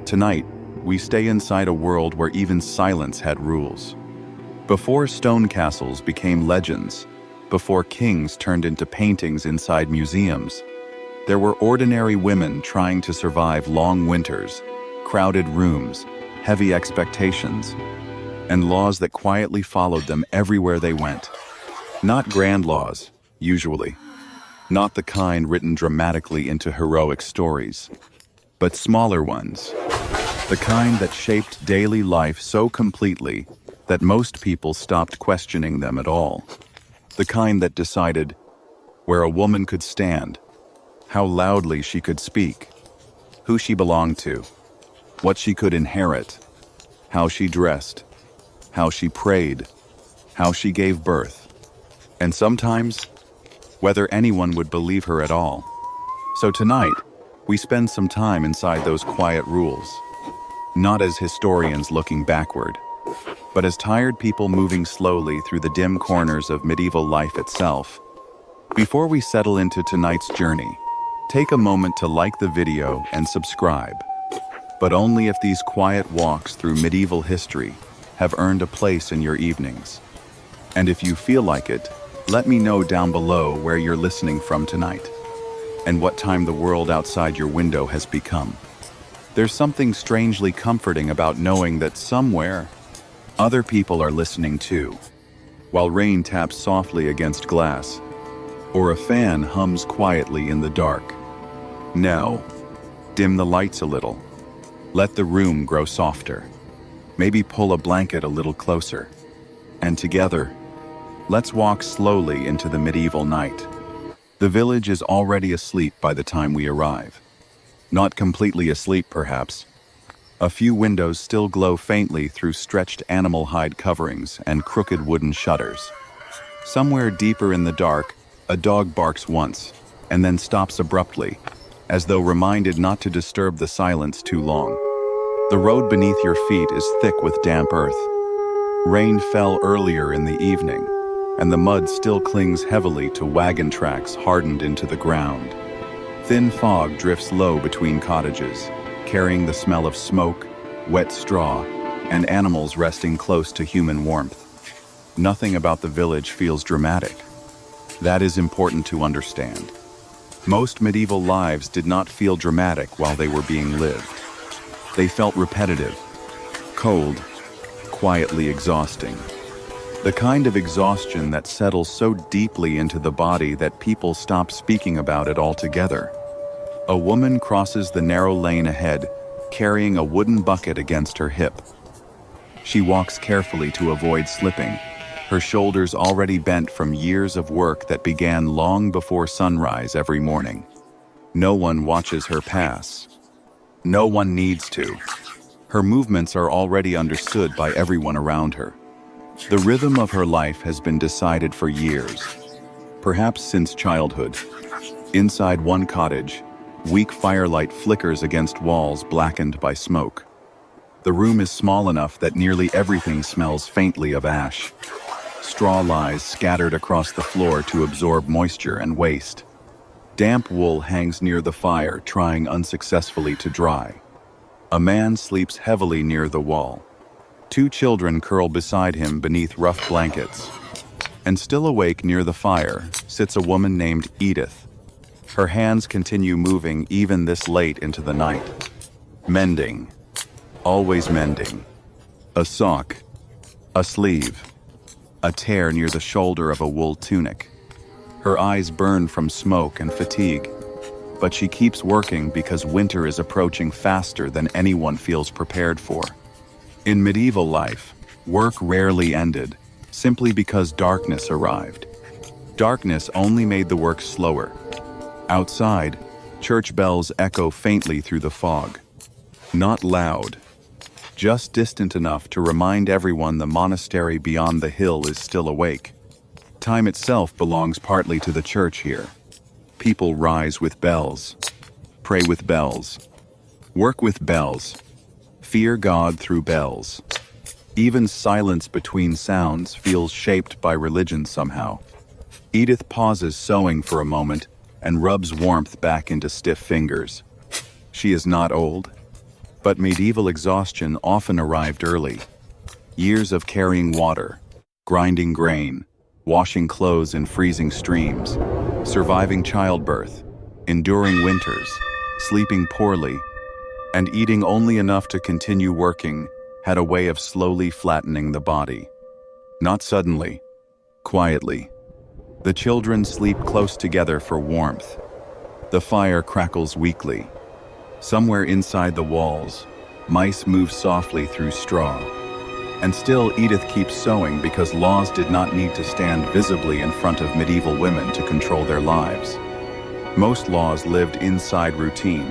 Tonight, we stay inside a world where even silence had rules. Before stone castles became legends, before kings turned into paintings inside museums, there were ordinary women trying to survive long winters, crowded rooms, heavy expectations, and laws that quietly followed them everywhere they went. Not grand laws, usually. Not the kind written dramatically into heroic stories, but smaller ones. The kind that shaped daily life so completely that most people stopped questioning them at all. The kind that decided where a woman could stand, how loudly she could speak, who she belonged to, what she could inherit, how she dressed, how she prayed, how she gave birth, and sometimes whether anyone would believe her at all. So tonight, we spend some time inside those quiet rules. Not as historians looking backward, but as tired people moving slowly through the dim corners of medieval life itself. Before we settle into tonight's journey, take a moment to like the video and subscribe. But only if these quiet walks through medieval history have earned a place in your evenings. And if you feel like it, let me know down below where you're listening from tonight, and what time the world outside your window has become. There's something strangely comforting about knowing that somewhere, other people are listening too, while rain taps softly against glass, or a fan hums quietly in the dark. Now, dim the lights a little. Let the room grow softer. Maybe pull a blanket a little closer. And together, let's walk slowly into the medieval night. The village is already asleep by the time we arrive. Not completely asleep, perhaps. A few windows still glow faintly through stretched animal hide coverings and crooked wooden shutters. Somewhere deeper in the dark, a dog barks once, and then stops abruptly, as though reminded not to disturb the silence too long. The road beneath your feet is thick with damp earth. Rain fell earlier in the evening, and the mud still clings heavily to wagon tracks hardened into the ground. Thin fog drifts low between cottages, carrying the smell of smoke, wet straw, and animals resting close to human warmth. Nothing about the village feels dramatic. That is important to understand. Most medieval lives did not feel dramatic while they were being lived. They felt repetitive, cold, quietly exhausting. The kind of exhaustion that settles so deeply into the body that people stop speaking about it altogether. A woman crosses the narrow lane ahead, carrying a wooden bucket against her hip. She walks carefully to avoid slipping, her shoulders already bent from years of work that began long before sunrise every morning. No one watches her pass. No one needs to. Her movements are already understood by everyone around her. The rhythm of her life has been decided for years, perhaps since childhood. Inside one cottage, weak firelight flickers against walls blackened by smoke. The room is small enough that nearly everything smells faintly of ash. Straw lies scattered across the floor to absorb moisture and waste. Damp wool hangs near the fire, trying unsuccessfully to dry. A man sleeps heavily near the wall. Two children curl beside him beneath rough blankets. And still awake near the fire sits a woman named Edith. Her hands continue moving even this late into the night. Mending. Always mending. A sock. A sleeve. A tear near the shoulder of a wool tunic. Her eyes burn from smoke and fatigue. But she keeps working because winter is approaching faster than anyone feels prepared for. In medieval life, work rarely ended, simply because darkness arrived. Darkness only made the work slower. Outside, church bells echo faintly through the fog. Not loud, just distant enough to remind everyone the monastery beyond the hill is still awake. Time itself belongs partly to the church here. People rise with bells, pray with bells, work with bells, fear God through bells. Even silence between sounds feels shaped by religion somehow. Edith pauses sewing for a moment and rubs warmth back into stiff fingers. She is not old, But medieval exhaustion often arrived early. Years of carrying water, grinding grain, washing clothes in freezing streams, surviving childbirth, enduring winters, sleeping poorly, and eating only enough to continue working had a way of slowly flattening the body. Not suddenly, quietly. The children sleep close together for warmth. The fire crackles weakly. Somewhere inside the walls, mice move softly through straw. And still Edith keeps sewing because laws did not need to stand visibly in front of medieval women to control their lives. Most laws lived inside routine,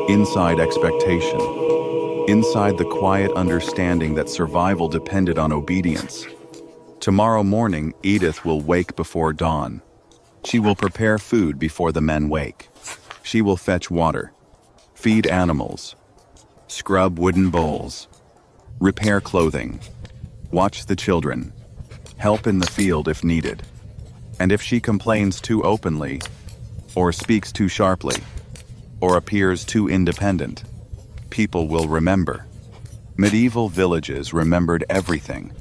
inside expectation, inside the quiet understanding that survival depended on obedience. Tomorrow morning, Edith will wake before dawn. She will prepare food before the men wake. She will fetch water, feed animals, scrub wooden bowls, repair clothing, watch the children, help in the field if needed. And if she complains too openly, or speaks too sharply, or appears too independent, people will remember. Medieval villages remembered everything,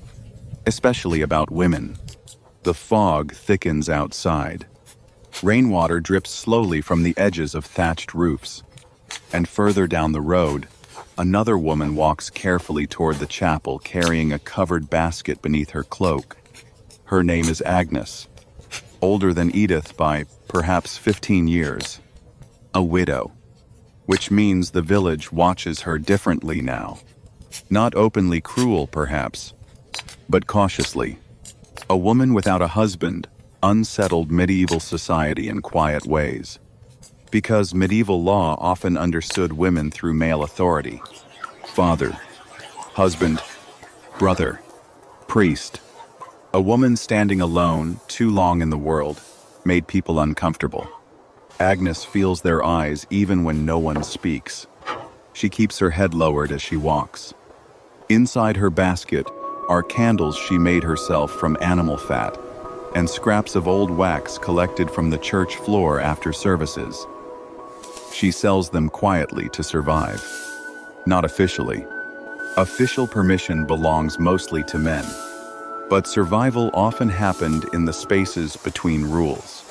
especially about women. The fog thickens outside. Rainwater drips slowly from the edges of thatched roofs. And further down the road, another woman walks carefully toward the chapel carrying a covered basket beneath her cloak. Her name is Agnes, older than Edith by perhaps 15 years. A widow, which means the village watches her differently now. Not openly cruel, perhaps, but cautiously. A woman without a husband unsettled medieval society in quiet ways. Because medieval law often understood women through male authority. Father, husband, brother, priest. A woman standing alone, too long in the world, made people uncomfortable. Agnes feels their eyes even when no one speaks. She keeps her head lowered as she walks. Inside her basket are candles she made herself from animal fat, and scraps of old wax collected from the church floor after services. She sells them quietly to survive. Not officially. Official permission belongs mostly to men. But survival often happened in the spaces between rules.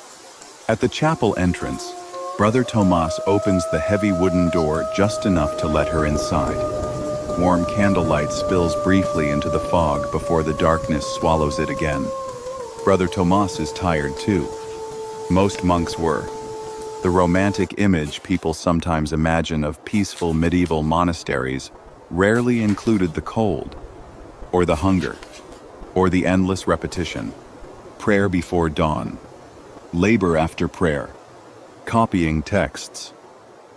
At the chapel entrance, Brother Tomas opens the heavy wooden door just enough to let her inside. Warm candlelight spills briefly into the fog before the darkness swallows it again. Brother Tomas is tired too. Most monks were. The romantic image people sometimes imagine of peaceful medieval monasteries rarely included the cold, or the hunger, or the endless repetition. Prayer before dawn, labor after prayer, copying texts,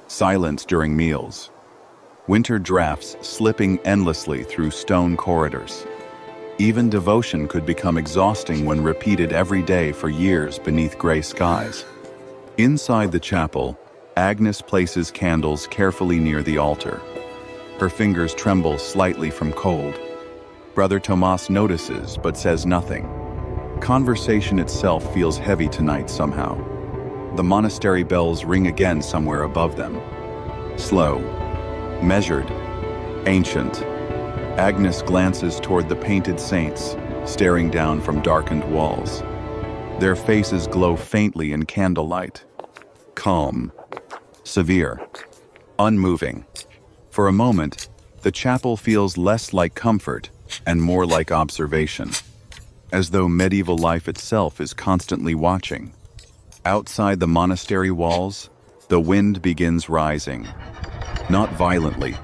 silence during meals, winter drafts slipping endlessly through stone corridors. Even devotion could become exhausting when repeated every day for years beneath gray skies. Inside the chapel, Agnes places candles carefully near the altar. Her fingers tremble slightly from cold. Brother Tomas notices but says nothing. Conversation itself feels heavy tonight somehow. The monastery bells ring again somewhere above them. Slow, measured, ancient. Agnes glances toward the painted saints, staring down from darkened walls. Their faces glow faintly in candlelight. Calm, severe, unmoving. For a moment, the chapel feels less like comfort and more like observation, as though medieval life itself is constantly watching. Outside the monastery walls, the wind begins rising. Not violently,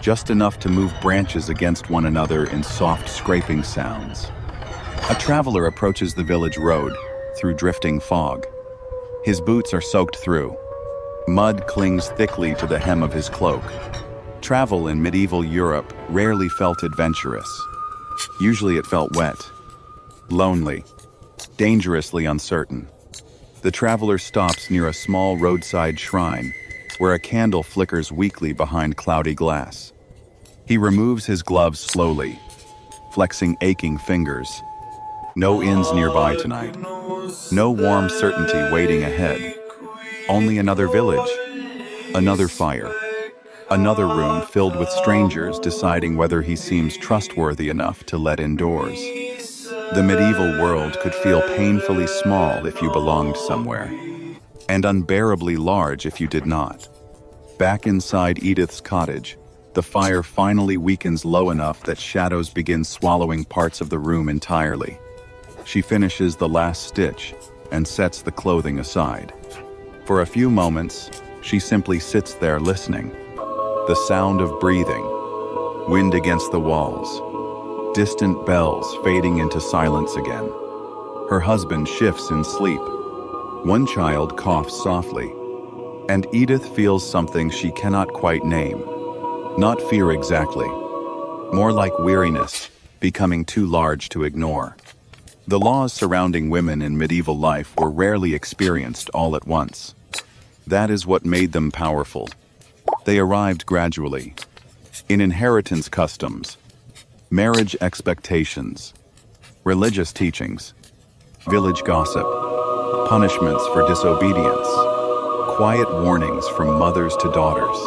just enough to move branches against one another in soft scraping sounds. A traveler approaches the village road through drifting fog. His boots are soaked through. Mud clings thickly to the hem of his cloak. Travel in medieval Europe rarely felt adventurous. Usually it felt wet, lonely, dangerously uncertain. The traveler stops near a small roadside shrine where a candle flickers weakly behind cloudy glass. He removes his gloves slowly, flexing aching fingers. No inns nearby tonight. No warm certainty waiting ahead. Only another village, another fire, Another room filled with strangers deciding whether he seems trustworthy enough to let indoors. The medieval world could feel painfully small if you belonged somewhere, and unbearably large if you did not. Back inside Edith's cottage, the fire finally weakens low enough that shadows begin swallowing parts of the room entirely. She finishes the last stitch and sets the clothing aside. For a few moments, she simply sits there listening. The sound of breathing, wind against the walls, distant bells fading into silence again. Her husband shifts in sleep. One child coughs softly, and Edith feels something she cannot quite name. Not fear exactly, more like weariness, becoming too large to ignore. The laws surrounding women in medieval life were rarely experienced all at once. That is what made them powerful. They arrived gradually, in inheritance customs, marriage expectations, religious teachings, village gossip, punishments for disobedience, quiet warnings from mothers to daughters.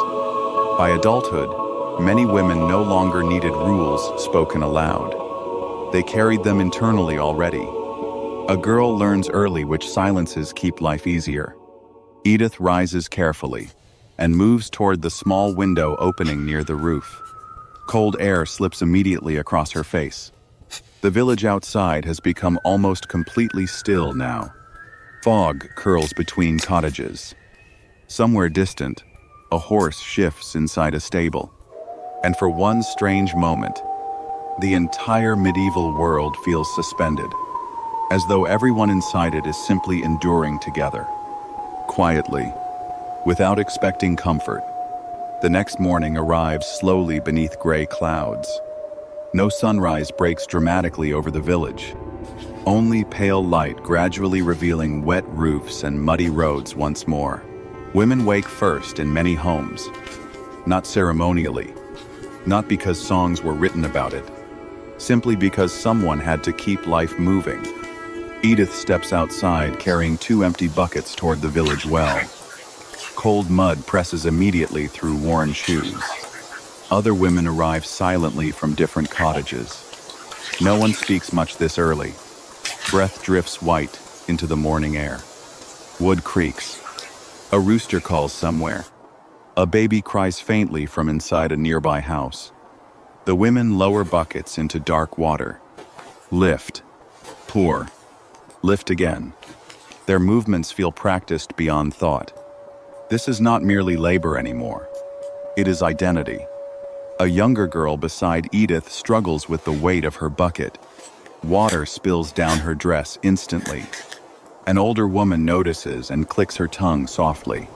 By adulthood, many women no longer needed rules spoken aloud. They carried them internally already. A girl learns early which silences keep life easier. Edith rises carefully and moves toward the small window opening near the roof. Cold air slips immediately across her face. The village outside has become almost completely still now. Fog curls between cottages. Somewhere distant, a horse shifts inside a stable. And for one strange moment, the entire medieval world feels suspended, as though everyone inside it is simply enduring together. Quietly, without expecting comfort, the next morning arrives slowly beneath gray clouds. No sunrise breaks dramatically over the village. Only pale light gradually revealing wet roofs and muddy roads once more. Women wake first in many homes, not ceremonially, not because songs were written about it, simply because someone had to keep life moving. Edith steps outside carrying 2 empty buckets toward the village well. Cold mud presses immediately through worn shoes. Other women arrive silently from different cottages. No one speaks much this early. Breath drifts white into the morning air. Wood creaks. A rooster calls somewhere. A baby cries faintly from inside a nearby house. The women lower buckets into dark water. Lift. Pour. Lift again. Their movements feel practiced beyond thought. This is not merely labor anymore. It is identity. A younger girl beside Edith struggles with the weight of her bucket. Water spills down her dress instantly. An older woman notices and clicks her tongue softly.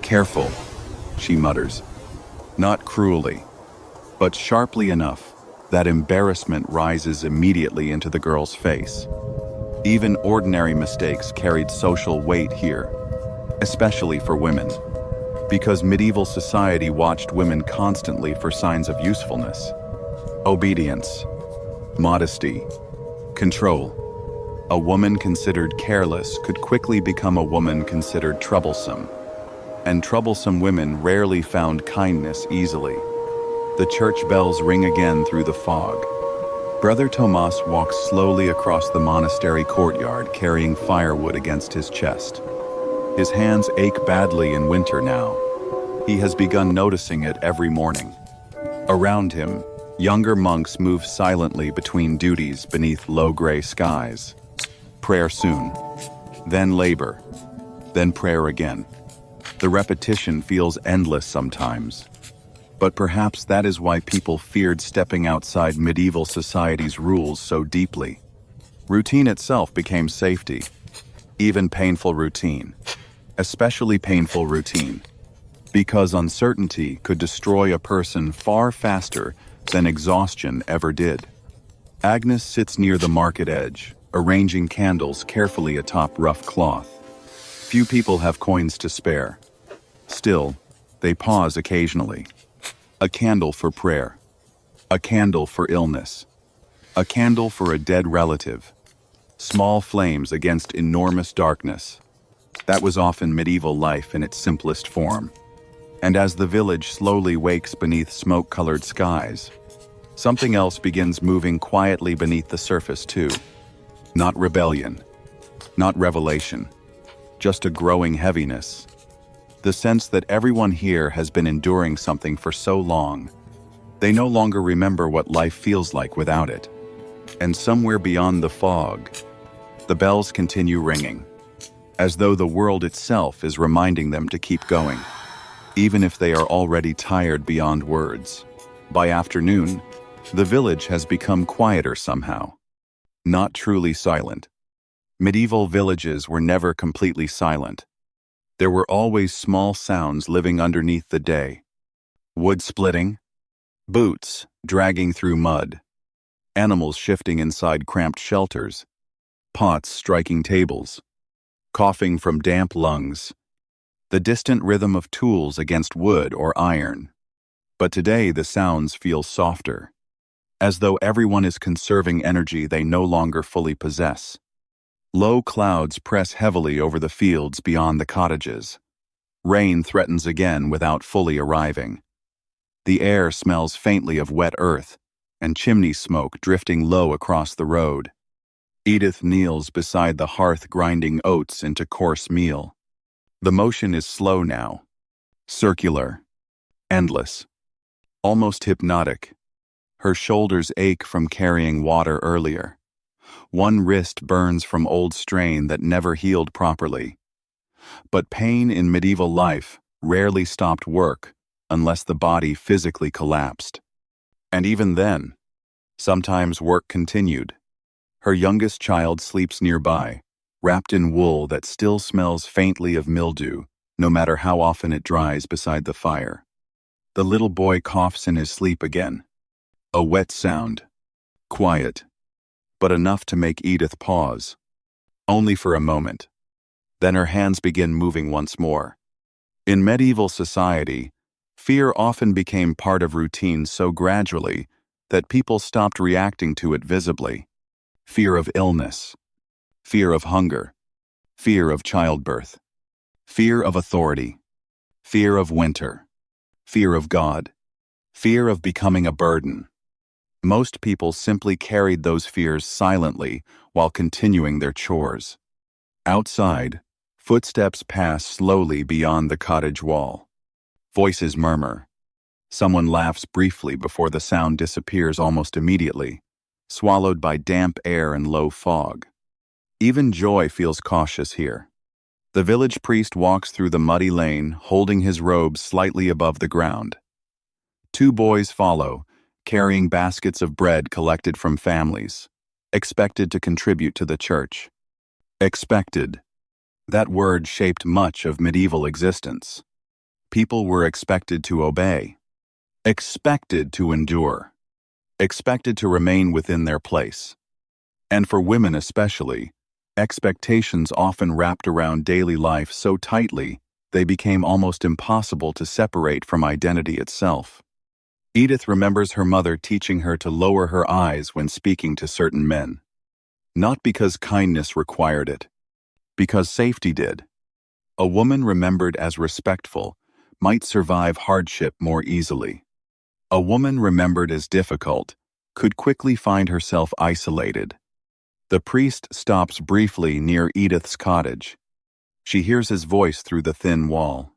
"Careful," she mutters. Not cruelly, but sharply enough that embarrassment rises immediately into the girl's face. Even ordinary mistakes carried social weight here, especially for women, because medieval society watched women constantly for signs of usefulness. Obedience, modesty, control. A woman considered careless could quickly become a woman considered troublesome, and troublesome women rarely found kindness easily. The church bells ring again through the fog. Brother Tomas walks slowly across the monastery courtyard carrying firewood against his chest. His hands ache badly in winter now. He has begun noticing it every morning. Around him, younger monks move silently between duties beneath low gray skies. Prayer soon, then labor, then prayer again. The repetition feels endless sometimes. But perhaps that is why people feared stepping outside medieval society's rules so deeply. Routine itself became safety, even painful routine, especially painful routine, because uncertainty could destroy a person far faster than exhaustion ever did. Agnes sits near the market edge, arranging candles carefully atop rough cloth. Few people have coins to spare. Still, they pause occasionally. A candle for prayer. A candle for illness. A candle for a dead relative. Small flames against enormous darkness. That was often medieval life in its simplest form. And as the village slowly wakes beneath smoke-colored skies, something else begins moving quietly beneath the surface too. Not rebellion, not revelation, just a growing heaviness. The sense that everyone here has been enduring something for so long, they no longer remember what life feels like without it. And somewhere beyond the fog, the bells continue ringing, as though the world itself is reminding them to keep going, even if they are already tired beyond words. By afternoon, the village has become quieter somehow, not truly silent. Medieval villages were never completely silent. There were always small sounds living underneath the day. Wood splitting, boots dragging through mud, animals shifting inside cramped shelters, pots striking tables, coughing from damp lungs, the distant rhythm of tools against wood or iron. But today the sounds feel softer, as though everyone is conserving energy they no longer fully possess. Low clouds press heavily over the fields beyond the cottages. Rain threatens again without fully arriving. The air smells faintly of wet earth and chimney smoke drifting low across the road. Edith kneels beside the hearth grinding oats into coarse meal. The motion is slow now, circular, endless, almost hypnotic. Her shoulders ache from carrying water earlier. One wrist burns from old strain that never healed properly. But pain in medieval life rarely stopped work unless the body physically collapsed. And even then, sometimes work continued. Her youngest child sleeps nearby, wrapped in wool that still smells faintly of mildew, no matter how often it dries beside the fire. The little boy coughs in his sleep again. A wet sound. Quiet, but enough to make Edith pause. Only for a moment. Then her hands begin moving once more. In medieval society, fear often became part of routine so gradually that people stopped reacting to it visibly. Fear of illness, fear of hunger, fear of childbirth, fear of authority, fear of winter, fear of God, fear of becoming a burden. Most people simply carried those fears silently while continuing their chores. Outside, footsteps pass slowly beyond the cottage wall. Voices murmur. Someone laughs briefly before the sound disappears almost immediately, swallowed by damp air and low fog. Even joy feels cautious here. The village priest walks through the muddy lane, holding his robe slightly above the ground. Two boys follow, carrying baskets of bread collected from families, expected to contribute to the church. Expected. That word shaped much of medieval existence. People were expected to obey, expected to endure, expected to remain within their place. And for women especially, expectations often wrapped around daily life so tightly they became almost impossible to separate from identity itself. Edith remembers her mother teaching her to lower her eyes when speaking to certain men. Not because kindness required it, because safety did. A woman remembered as respectful might survive hardship more easily. A woman remembered as difficult could quickly find herself isolated. The priest stops briefly near Edith's cottage. She hears his voice through the thin wall.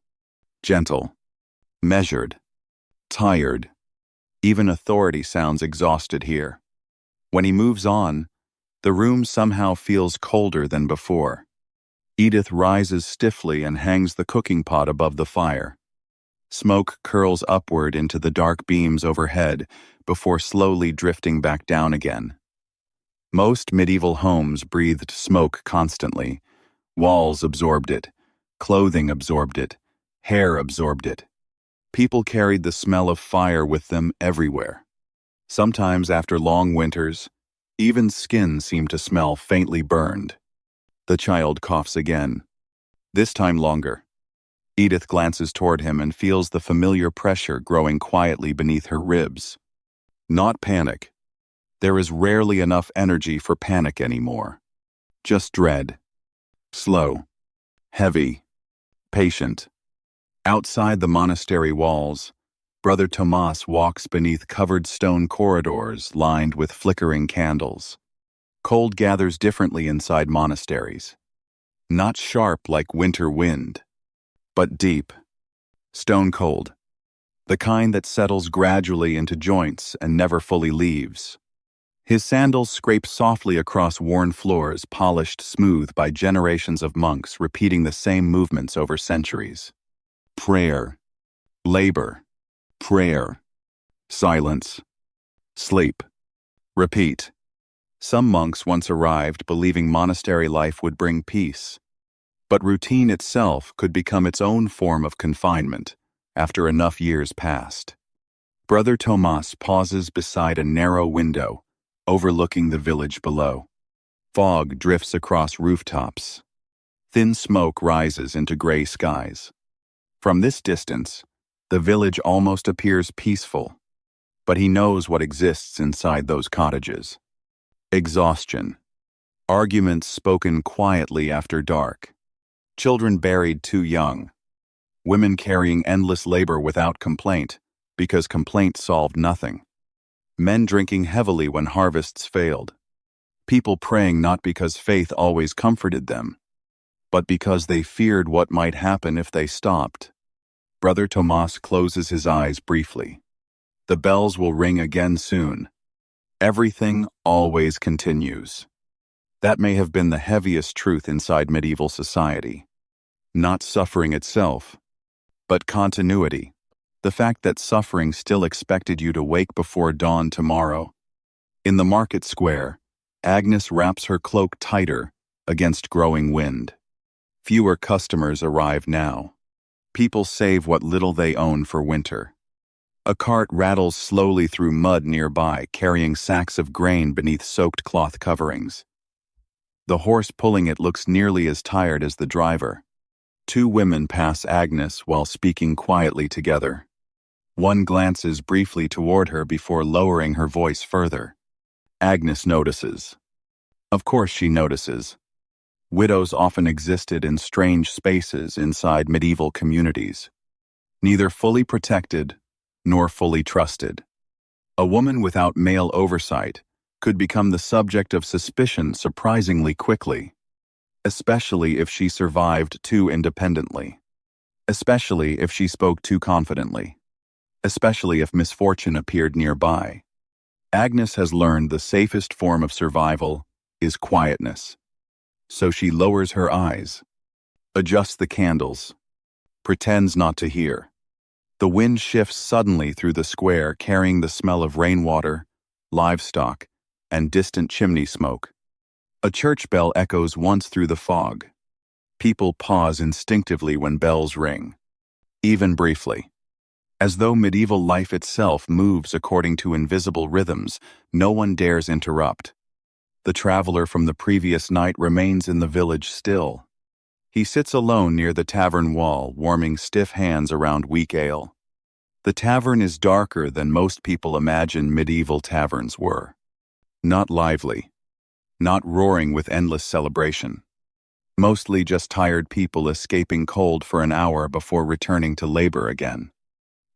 Gentle, measured, tired. Even authority sounds exhausted here. When he moves on, the room somehow feels colder than before. Edith rises stiffly and hangs the cooking pot above the fire. Smoke curls upward into the dark beams overhead before slowly drifting back down again. Most medieval homes breathed smoke constantly. Walls absorbed it, clothing absorbed it, hair absorbed it. People carried the smell of fire with them everywhere. Sometimes after long winters, even skin seemed to smell faintly burned. The child coughs again, this time longer. Edith glances toward him and feels the familiar pressure growing quietly beneath her ribs. Not panic. There is rarely enough energy for panic anymore. Just dread. Slow. Heavy. Patient. Outside the monastery walls, Brother Tomas walks beneath covered stone corridors lined with flickering candles. Cold gathers differently inside monasteries. Not sharp like winter wind, but deep, stone cold. The kind that settles gradually into joints and never fully leaves. His sandals scrape softly across worn floors, polished smooth by generations of monks repeating the same movements over centuries. Prayer, labor, prayer, silence, sleep, repeat. Some monks once arrived believing monastery life would bring peace, but routine itself could become its own form of confinement after enough years passed. Brother Tomas pauses beside a narrow window, overlooking the village below. Fog drifts across rooftops. Thin smoke rises into gray skies. From this distance, the village almost appears peaceful, but he knows what exists inside those cottages. Exhaustion. Arguments spoken quietly after dark. Children buried too young. Women carrying endless labor without complaint, because complaint solved nothing. Men drinking heavily when harvests failed. People praying not because faith always comforted them, but because they feared what might happen if they stopped. Brother Tomas closes his eyes briefly. The bells will ring again soon. Everything always continues. That may have been the heaviest truth inside medieval society. Not suffering itself, but continuity. The fact that suffering still expected you to wake before dawn tomorrow. In the market square, Agnes wraps her cloak tighter against growing wind. Fewer customers arrive now. People save what little they own for winter. A cart rattles slowly through mud nearby, carrying sacks of grain beneath soaked cloth coverings. The horse pulling it looks nearly as tired as the driver. Two women pass Agnes while speaking quietly together. One glances briefly toward her before lowering her voice further. Agnes notices. Of course she notices. Widows often existed in strange spaces inside medieval communities, neither fully protected nor fully trusted. A woman without male oversight could become the subject of suspicion surprisingly quickly, especially if she survived too independently, especially if she spoke too confidently, especially if misfortune appeared nearby. Agnes has learned the safest form of survival is quietness. So she lowers her eyes, adjusts the candles, pretends not to hear. The wind shifts suddenly through the square, carrying the smell of rainwater, livestock, and distant chimney smoke. A church bell echoes once through the fog. People pause instinctively when bells ring, even briefly. As though medieval life itself moves according to invisible rhythms, no one dares interrupt. The traveler from the previous night remains in the village still. He sits alone near the tavern wall, warming stiff hands around weak ale. The tavern is darker than most people imagine medieval taverns were. Not lively, not roaring with endless celebration. Mostly just tired people escaping cold for an hour before returning to labor again.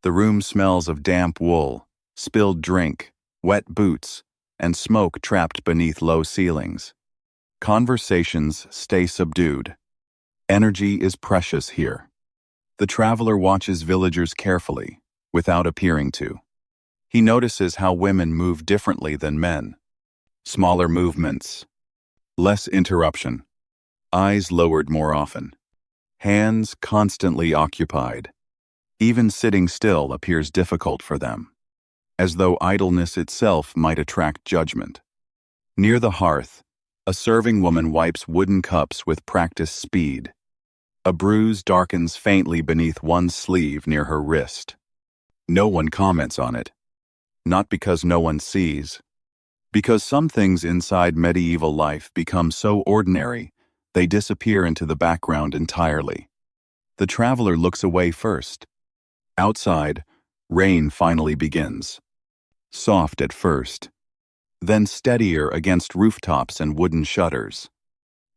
The room smells of damp wool, spilled drink, wet boots, and smoke trapped beneath low ceilings. Conversations stay subdued. Energy is precious here. The traveler watches villagers carefully, without appearing to. He notices how women move differently than men. Smaller movements, less interruption, eyes lowered more often, hands constantly occupied. Even sitting still appears difficult for them, as though idleness itself might attract judgment. Near the hearth, a serving woman wipes wooden cups with practiced speed. A bruise darkens faintly beneath one sleeve near her wrist. No one comments on it. Not because no one sees. Because some things inside medieval life become so ordinary, they disappear into the background entirely. The traveler looks away first. Outside, rain finally begins. Soft at first, then steadier against rooftops and wooden shutters.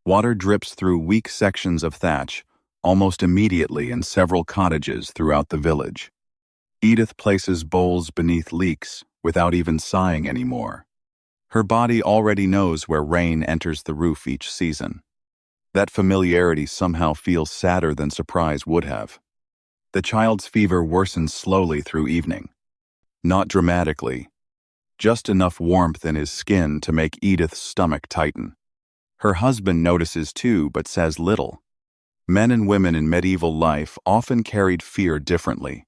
Water drips through weak sections of thatch, almost immediately in several cottages throughout the village. Edith places bowls beneath leaks without even sighing anymore. Her body already knows where rain enters the roof each season. That familiarity somehow feels sadder than surprise would have. The child's fever worsens slowly through evening. Not dramatically, just enough warmth in his skin to make Edith's stomach tighten. Her husband notices too, but says little. Men and women in medieval life often carried fear differently.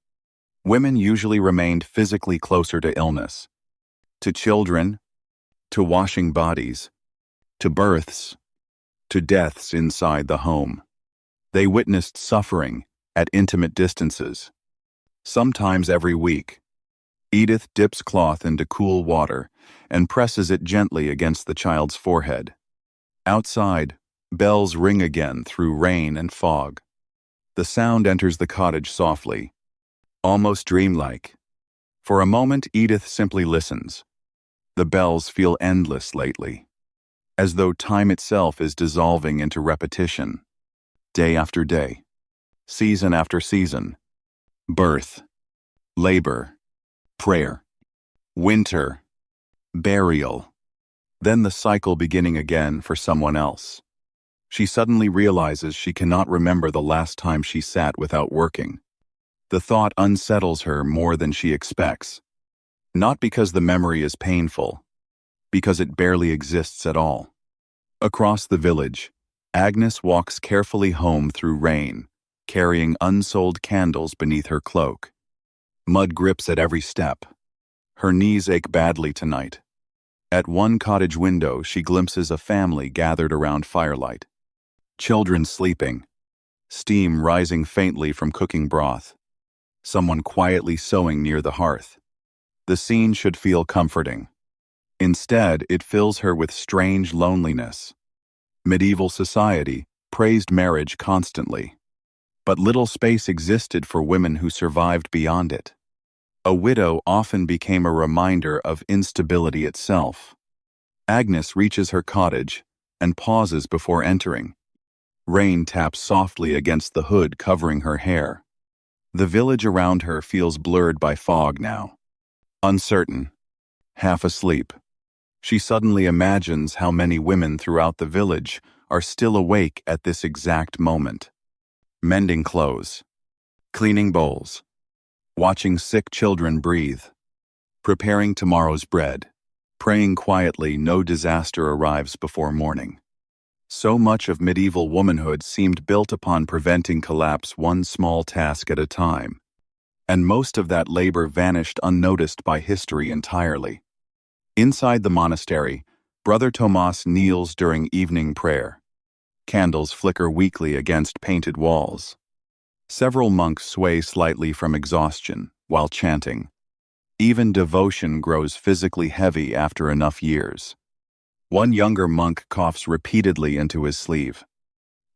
Women usually remained physically closer to illness, to children, to washing bodies, to births, to deaths inside the home. They witnessed suffering at intimate distances. Sometimes every week, Edith dips cloth into cool water and presses it gently against the child's forehead. Outside, bells ring again through rain and fog. The sound enters the cottage softly, almost dreamlike. For a moment, Edith simply listens. The bells feel endless lately, as though time itself is dissolving into repetition. Day after day, season after season. Birth, labor, prayer, winter, burial. Then the cycle beginning again for someone else. She suddenly realizes she cannot remember the last time she sat without working. The thought unsettles her more than she expects. Not because the memory is painful, because it barely exists at all. Across the village, Agnes walks carefully home through rain, carrying unsold candles beneath her cloak. Mud grips at every step. Her knees ache badly tonight. At one cottage window, she glimpses a family gathered around firelight. Children sleeping, steam rising faintly from cooking broth. Someone quietly sewing near the hearth. The scene should feel comforting. Instead, it fills her with strange loneliness. Medieval society praised marriage constantly, but little space existed for women who survived beyond it. A widow often became a reminder of instability itself. Agnes reaches her cottage and pauses before entering. Rain taps softly against the hood covering her hair. The village around her feels blurred by fog now. Uncertain, half asleep. She suddenly imagines how many women throughout the village are still awake at this exact moment. Mending clothes, cleaning bowls, watching sick children breathe, preparing tomorrow's bread, praying quietly no disaster arrives before morning. So much of medieval womanhood seemed built upon preventing collapse one small task at a time, and most of that labor vanished unnoticed by history entirely. Inside the monastery, Brother Tomas kneels during evening prayer. Candles flicker weakly against painted walls. Several monks sway slightly from exhaustion while chanting. Even devotion grows physically heavy after enough years. One younger monk coughs repeatedly into his sleeve.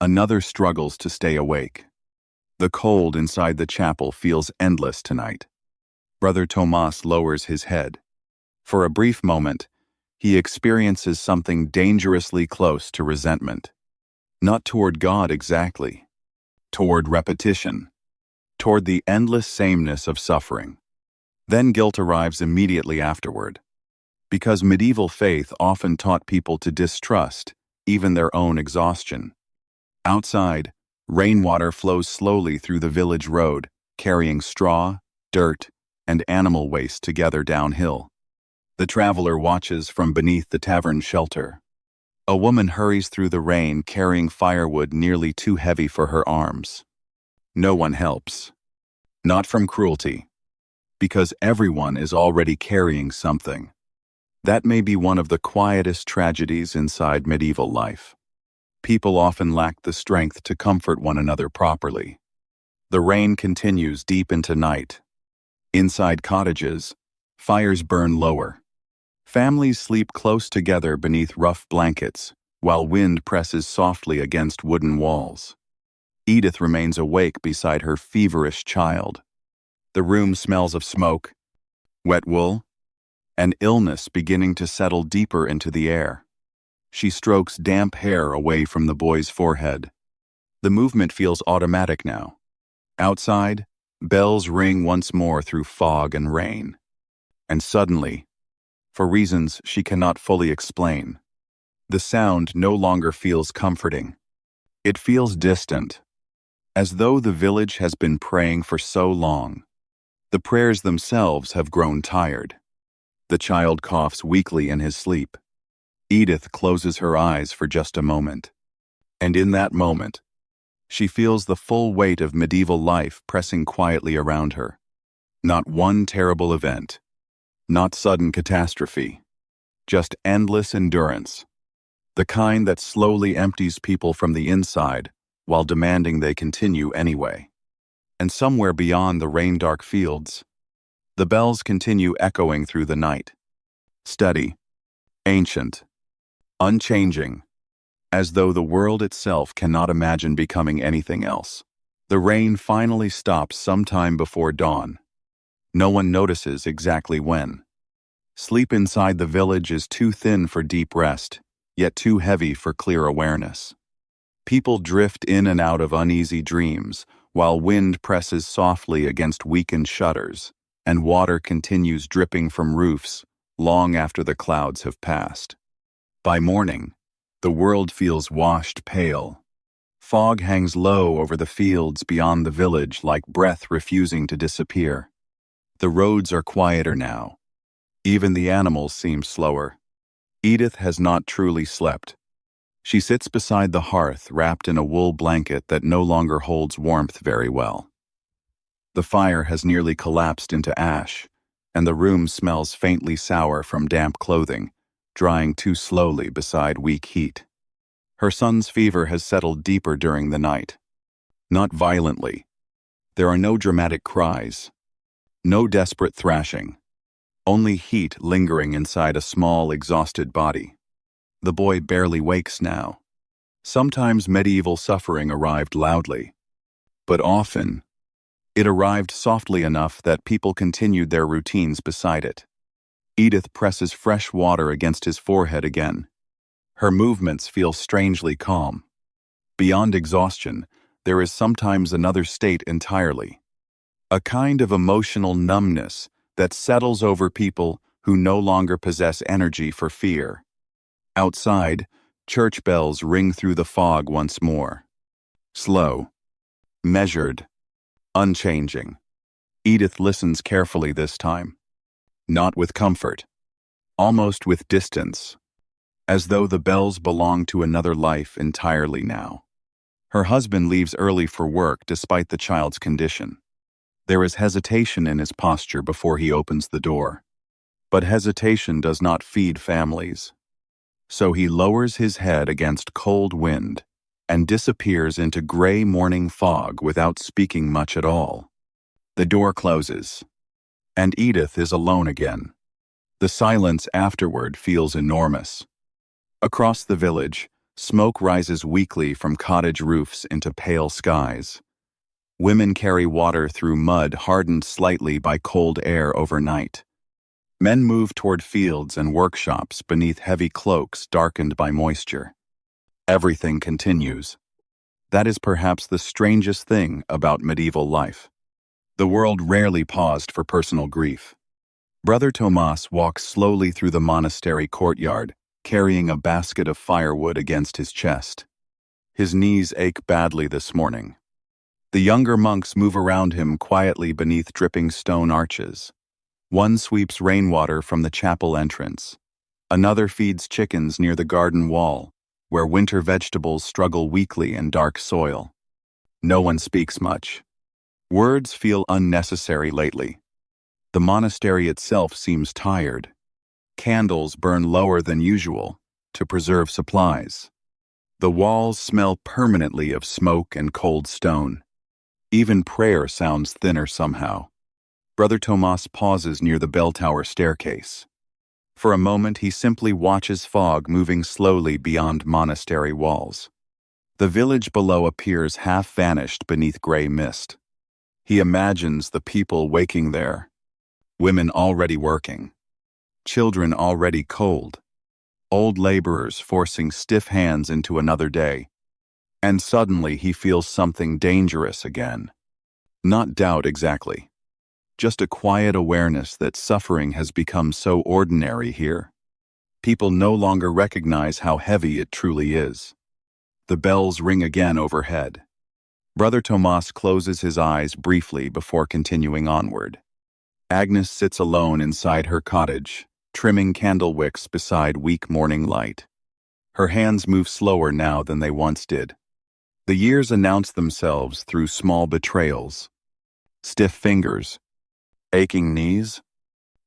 Another struggles to stay awake. The cold inside the chapel feels endless tonight. Brother Tomas lowers his head. For a brief moment, he experiences something dangerously close to resentment. Not toward God exactly. Toward repetition. Toward the endless sameness of suffering. Then guilt arrives immediately afterward. Because medieval faith often taught people to distrust even their own exhaustion. Outside, rainwater flows slowly through the village road, carrying straw, dirt, and animal waste together downhill. The traveler watches from beneath the tavern shelter. A woman hurries through the rain carrying firewood nearly too heavy for her arms. No one helps. Not from cruelty. Because everyone is already carrying something. That may be one of the quietest tragedies inside medieval life. People often lack the strength to comfort one another properly. The rain continues deep into night. Inside cottages, fires burn lower. Families sleep close together beneath rough blankets, while wind presses softly against wooden walls. Edith remains awake beside her feverish child. The room smells of smoke, wet wool, and illness beginning to settle deeper into the air. She strokes damp hair away from the boy's forehead. The movement feels automatic now. Outside, bells ring once more through fog and rain. And suddenly, for reasons she cannot fully explain, the sound no longer feels comforting. It feels distant, as though the village has been praying for so long. The prayers themselves have grown tired. The child coughs weakly in his sleep. Edith closes her eyes for just a moment. And in that moment, she feels the full weight of medieval life pressing quietly around her. Not one terrible event, not sudden catastrophe, just endless endurance. The kind that slowly empties people from the inside while demanding they continue anyway. And somewhere beyond the rain-dark fields, the bells continue echoing through the night. Steady, ancient, unchanging, as though the world itself cannot imagine becoming anything else. The rain finally stops sometime before dawn. No one notices exactly when. Sleep inside the village is too thin for deep rest, yet too heavy for clear awareness. People drift in and out of uneasy dreams, while wind presses softly against weakened shutters, and water continues dripping from roofs long after the clouds have passed. By morning, the world feels washed pale. Fog hangs low over the fields beyond the village like breath refusing to disappear. The roads are quieter now. Even the animals seem slower. Edith has not truly slept. She sits beside the hearth wrapped in a wool blanket that no longer holds warmth very well. The fire has nearly collapsed into ash, and the room smells faintly sour from damp clothing, drying too slowly beside weak heat. Her son's fever has settled deeper during the night. Not violently. There are no dramatic cries, no desperate thrashing, only heat lingering inside a small, exhausted body. The boy barely wakes now. Sometimes medieval suffering arrived loudly, but often it arrived softly enough that people continued their routines beside it. Edith presses fresh water against his forehead again. Her movements feel strangely calm. Beyond exhaustion, there is sometimes another state entirely. A kind of emotional numbness that settles over people who no longer possess energy for fear. Outside, church bells ring through the fog once more. Slow, measured, unchanging. Edith listens carefully this time. Not with comfort, almost with distance, as though the bells belong to another life entirely now. Her husband leaves early for work despite the child's condition. There is hesitation in his posture before he opens the door. But hesitation does not feed families. So he lowers his head against cold wind and disappears into gray morning fog without speaking much at all. The door closes, and Edith is alone again. The silence afterward feels enormous. Across the village, smoke rises weakly from cottage roofs into pale skies. Women carry water through mud hardened slightly by cold air overnight. Men move toward fields and workshops beneath heavy cloaks darkened by moisture. Everything continues. That is perhaps the strangest thing about medieval life. The world rarely paused for personal grief. Brother Tomas walks slowly through the monastery courtyard, carrying a basket of firewood against his chest. His knees ache badly this morning. The younger monks move around him quietly beneath dripping stone arches. One sweeps rainwater from the chapel entrance. Another feeds chickens near the garden wall, where winter vegetables struggle weakly in dark soil. No one speaks much. Words feel unnecessary lately. The monastery itself seems tired. Candles burn lower than usual to preserve supplies. The walls smell permanently of smoke and cold stone. Even prayer sounds thinner somehow. Brother Tomas pauses near the bell tower staircase. For a moment he simply watches fog moving slowly beyond monastery walls. The village below appears half vanished beneath gray mist. He imagines the people waking there. Women already working. Children already cold. Old laborers forcing stiff hands into another day. And suddenly he feels something dangerous again. Not doubt exactly. Just a quiet awareness that suffering has become so ordinary here. People no longer recognize how heavy it truly is. The bells ring again overhead. Brother Tomas closes his eyes briefly before continuing onward. Agnes sits alone inside her cottage, trimming candle wicks beside weak morning light. Her hands move slower now than they once did. The years announce themselves through small betrayals. Stiff fingers, aching knees,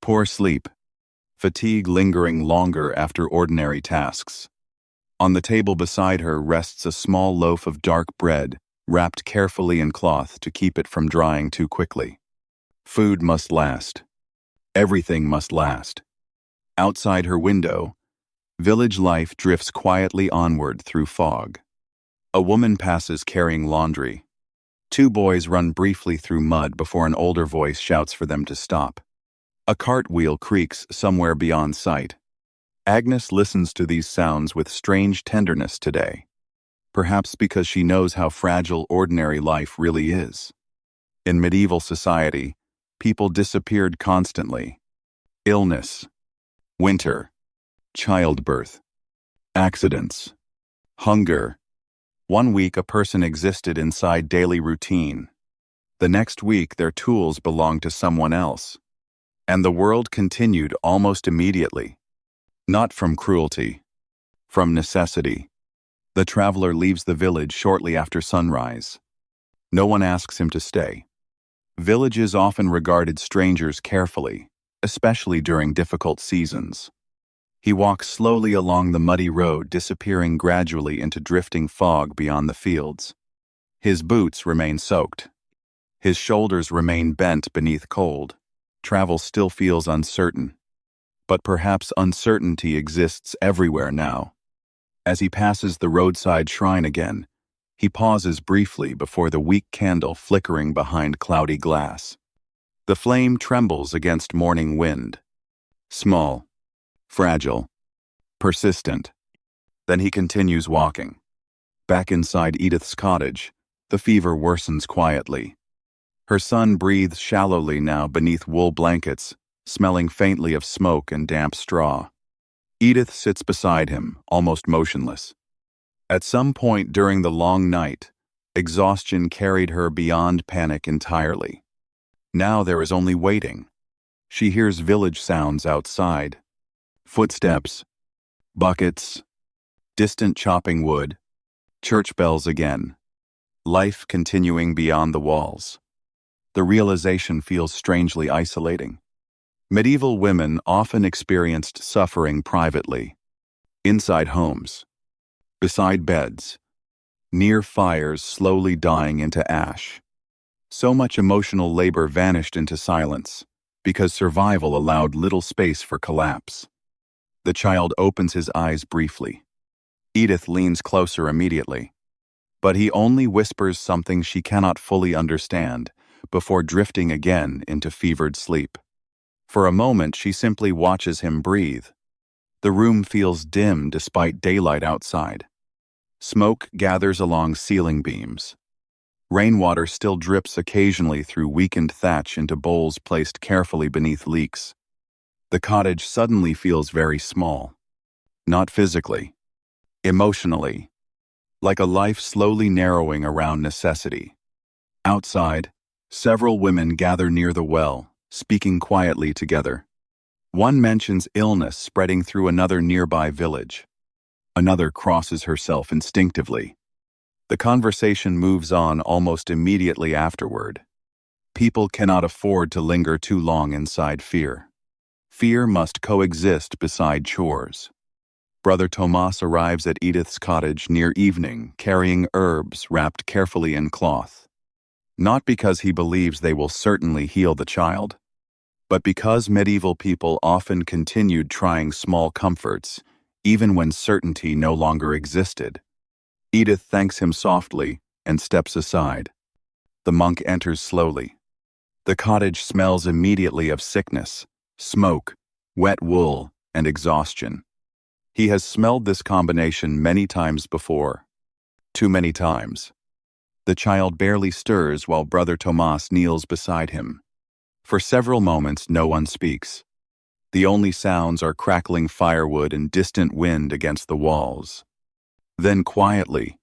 poor sleep, fatigue lingering longer after ordinary tasks. On the table beside her rests a small loaf of dark bread, wrapped carefully in cloth to keep it from drying too quickly. Food must last. Everything must last. Outside her window, village life drifts quietly onward through fog. A woman passes carrying laundry. Two boys run briefly through mud before an older voice shouts for them to stop. A cartwheel creaks somewhere beyond sight. Agnes listens to these sounds with strange tenderness today, perhaps because she knows how fragile ordinary life really is. In medieval society, people disappeared constantly. Illness, winter, childbirth, accidents, hunger. One week a person existed inside daily routine. The next week their tools belonged to someone else. And the world continued almost immediately. Not from cruelty, from necessity. The traveler leaves the village shortly after sunrise. No one asks him to stay. Villages often regarded strangers carefully, especially during difficult seasons. He walks slowly along the muddy road, disappearing gradually into drifting fog beyond the fields. His boots remain soaked. His shoulders remain bent beneath cold. Travel still feels uncertain. But perhaps uncertainty exists everywhere now. As he passes the roadside shrine again, he pauses briefly before the weak candle flickering behind cloudy glass. The flame trembles against morning wind. Small, fragile, persistent. Then he continues walking. Back inside Edith's cottage, the fever worsens quietly. Her son breathes shallowly now beneath wool blankets, smelling faintly of smoke and damp straw. Edith sits beside him, almost motionless. At some point during the long night, exhaustion carried her beyond panic entirely. Now there is only waiting. She hears village sounds outside. Footsteps, buckets, distant chopping wood, church bells again. Life continuing beyond the walls. The realization feels strangely isolating. Medieval women often experienced suffering privately, inside homes, beside beds, near fires slowly dying into ash. So much emotional labor vanished into silence because survival allowed little space for collapse. The child opens his eyes briefly. Edith leans closer immediately, but he only whispers something she cannot fully understand before drifting again into fevered sleep. For a moment, she simply watches him breathe. The room feels dim despite daylight outside. Smoke gathers along ceiling beams. Rainwater still drips occasionally through weakened thatch into bowls placed carefully beneath leaks. The cottage suddenly feels very small. Not physically, emotionally, like a life slowly narrowing around necessity. Outside, several women gather near the well, speaking quietly together. One mentions illness spreading through another nearby village. Another crosses herself instinctively. The conversation moves on almost immediately afterward. People cannot afford to linger too long inside fear. Fear must coexist beside chores. Brother Tomas arrives at Edith's cottage near evening, carrying herbs wrapped carefully in cloth. Not because he believes they will certainly heal the child, but because medieval people often continued trying small comforts, even when certainty no longer existed. Edith thanks him softly and steps aside. The monk enters slowly. The cottage smells immediately of sickness, smoke, wet wool, and exhaustion. He has smelled this combination many times before. Too many times. The child barely stirs while Brother Tomas kneels beside him. For several moments, no one speaks. The only sounds are crackling firewood and distant wind against the walls. Then quietly,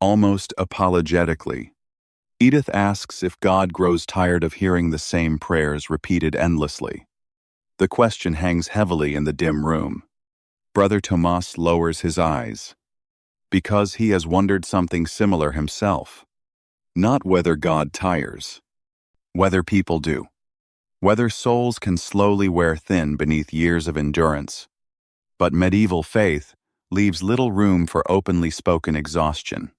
almost apologetically, Edith asks if God grows tired of hearing the same prayers repeated endlessly. The question hangs heavily in the dim room. Brother Tomas lowers his eyes, because he has wondered something similar himself. Not whether God tires, whether people do, whether souls can slowly wear thin beneath years of endurance. But medieval faith leaves little room for openly spoken exhaustion.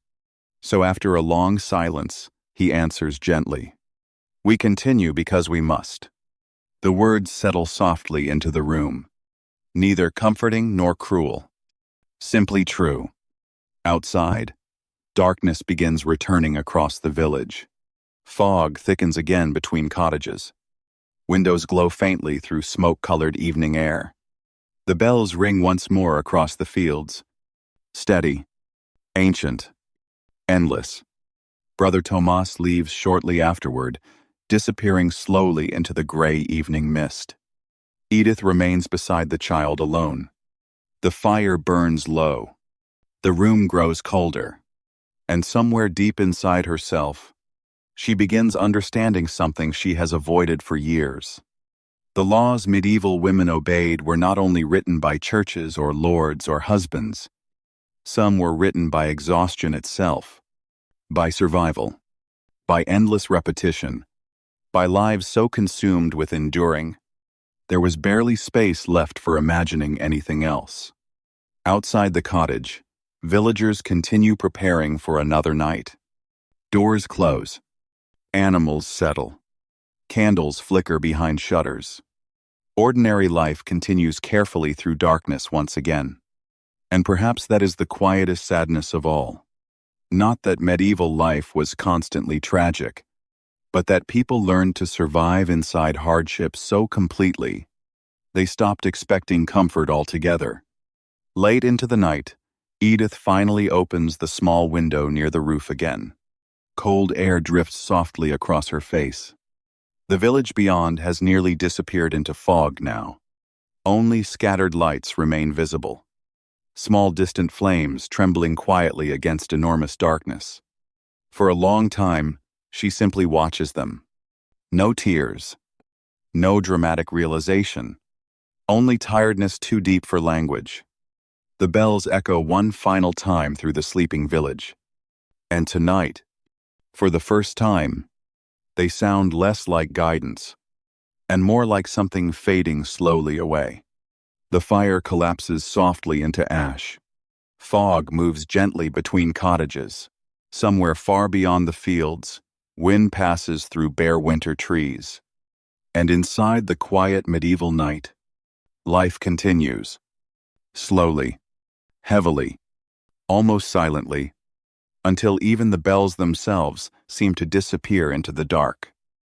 So after a long silence, he answers gently, "We continue because we must." The words settle softly into the room, neither comforting nor cruel, simply true. Outside, darkness begins returning across the village. Fog thickens again between cottages. Windows glow faintly through smoke-colored evening air. The bells ring once more across the fields. Steady, ancient, endless. Brother Tomas leaves shortly afterward, disappearing slowly into the gray evening mist. Edith remains beside the child alone. The fire burns low. The room grows colder. And somewhere deep inside herself, she begins understanding something she has avoided for years. The laws medieval women obeyed were not only written by churches or lords or husbands. Some were written by exhaustion itself, by survival, by endless repetition, by lives so consumed with enduring, there was barely space left for imagining anything else. Outside the cottage, villagers continue preparing for another night. Doors close. Animals settle. Candles flicker behind shutters. Ordinary life continues carefully through darkness once again. And perhaps that is the quietest sadness of all. Not that medieval life was constantly tragic, but that people learned to survive inside hardship so completely, they stopped expecting comfort altogether. Late into the night, Edith finally opens the small window near the roof again. Cold air drifts softly across her face. The village beyond has nearly disappeared into fog now. Only scattered lights remain visible. Small distant flames trembling quietly against enormous darkness. For a long time, she simply watches them. No tears. No dramatic realization. Only tiredness too deep for language. The bells echo one final time through the sleeping village. And tonight, for the first time, they sound less like guidance, and more like something fading slowly away. The fire collapses softly into ash. Fog moves gently between cottages. Somewhere far beyond the fields, wind passes through bare winter trees. And inside the quiet medieval night, life continues. Slowly, heavily, almost silently, until even the bells themselves seem to disappear into the dark.